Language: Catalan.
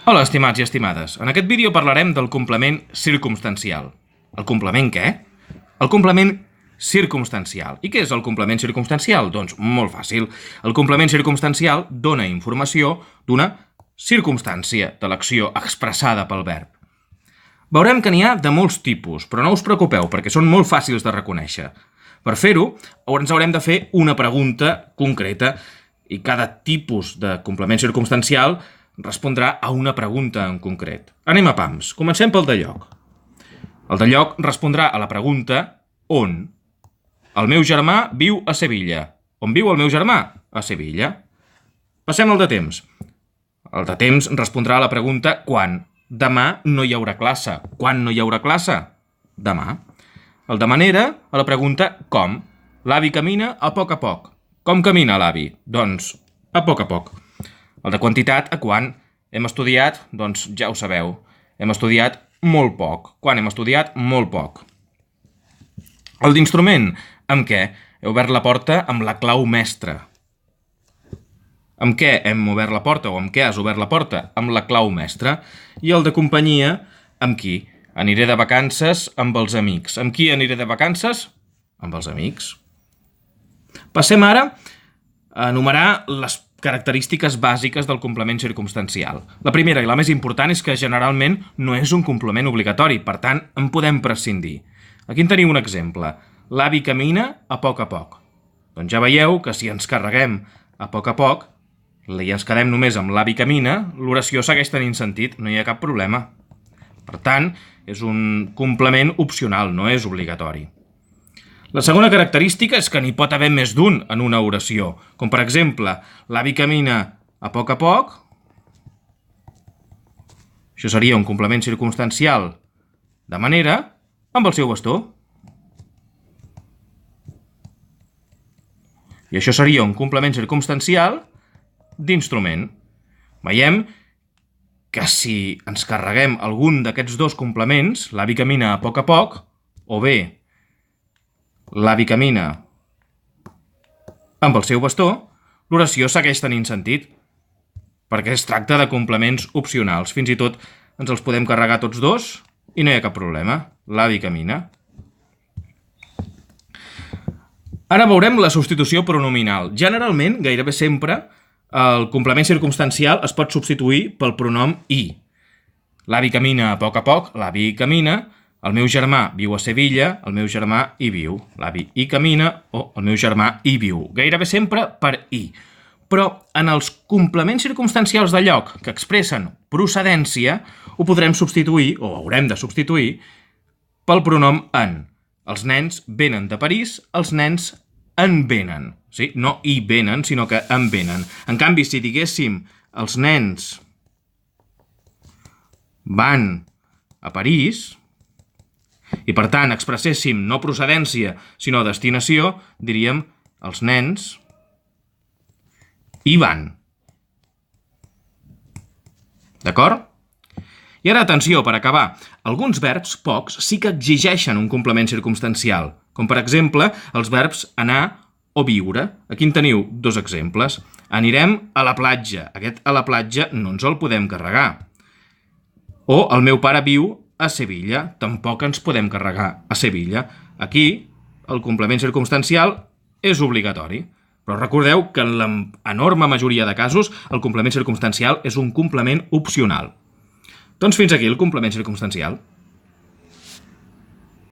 Hola, estimats i estimades. En aquest vídeo parlarem del complement circumstancial. El complement què? El complement circumstancial. I què és el complement circumstancial? Doncs molt fàcil. El complement circumstancial dona informació d'una circumstància de l'acció expressada pel verb. Veurem que n'hi ha de molts tipus, però no us preocupeu perquè són molt fàcils de reconèixer. Per fer-ho, ens haurem de fer una pregunta concreta i cada tipus de complement circumstancial respondrà a una pregunta en concret. Anem a pams. Comencem pel de lloc. El de lloc respondrà a la pregunta on. El meu germà viu a Sevilla. On viu el meu germà? A Sevilla. Passem al de temps. El de temps respondrà a la pregunta quan. Demà no hi haurà classe. Quan no hi haurà classe? Demà. El de manera a la pregunta com. L'avi camina a poc. Com camina l'avi? Doncs a poc. El de quantitat, a quan? Hem estudiat? Doncs ja ho sabeu. Hem estudiat molt poc. Quan hem estudiat? Molt poc. El d'instrument, amb què? He obert la porta amb la clau mestra. Amb què hem obert la porta o amb què has obert la porta? Amb la clau mestra. I el de companyia, amb qui? Aniré de vacances amb els amics. Amb qui aniré de vacances? Amb els amics. Passem ara a enumerar les característiques bàsiques del complement circumstancial. La primera i la més important és que generalment no és un complement obligatori, per tant, en podem prescindir. Aquí en teniu un exemple. L'avi camina a poc. Doncs ja veieu que si ens carreguem a poc i ens quedem només amb l'avi camina, l'oració segueix tenint sentit, no hi ha cap problema. Per tant, és un complement opcional, no és obligatori. La segona característica és que n'hi pot haver més d'un en una oració, com per exemple, l'avi camina a poc. Això seria un complement circumstancial de manera amb el seu bastó. I això seria un complement circumstancial d'instrument. Veiem que si ens carreguem algun d'aquests dos complements, l'avi camina a poc, o bé l'avi camina amb el seu bastó, l'oració segueix tenint sentit, perquè es tracta de complements opcionals. Fins i tot ens els podem carregar tots dos i no hi ha cap problema. L'avi camina. Ara veurem la substitució pronominal. Generalment, gairebé sempre, el complement circumstancial es pot substituir pel pronom i. L'avi camina a poc, l'avi camina. El meu germà viu a Sevilla, el meu germà hi viu. L'avi hi camina o el meu germà hi viu. Gairebé sempre per i. Però en els complements circumstancials de lloc que expressen procedència, ho podrem substituir, o haurem de substituir, pel pronom en. Els nens venen de París, els nens en venen. Sí? No hi venen, sinó que en venen. En canvi, si diguéssim els nens van a París, i per tant expresséssim no procedència, sinó destinació, diríem els nens hi van. D'acord? I ara, atenció, per acabar. Alguns verbs, pocs, sí que exigeixen un complement circumstancial, com per exemple els verbs anar o viure. Aquí en teniu dos exemples. Anirem a la platja. Aquest a la platja no ens el podem carregar. O el meu pare viu a Sevilla. Tampoc ens podem carregar a Sevilla. Aquí, el complement circumstancial és obligatori. Però recordeu que en l'enorme majoria de casos el complement circumstancial és un complement opcional. Doncs fins aquí el complement circumstancial.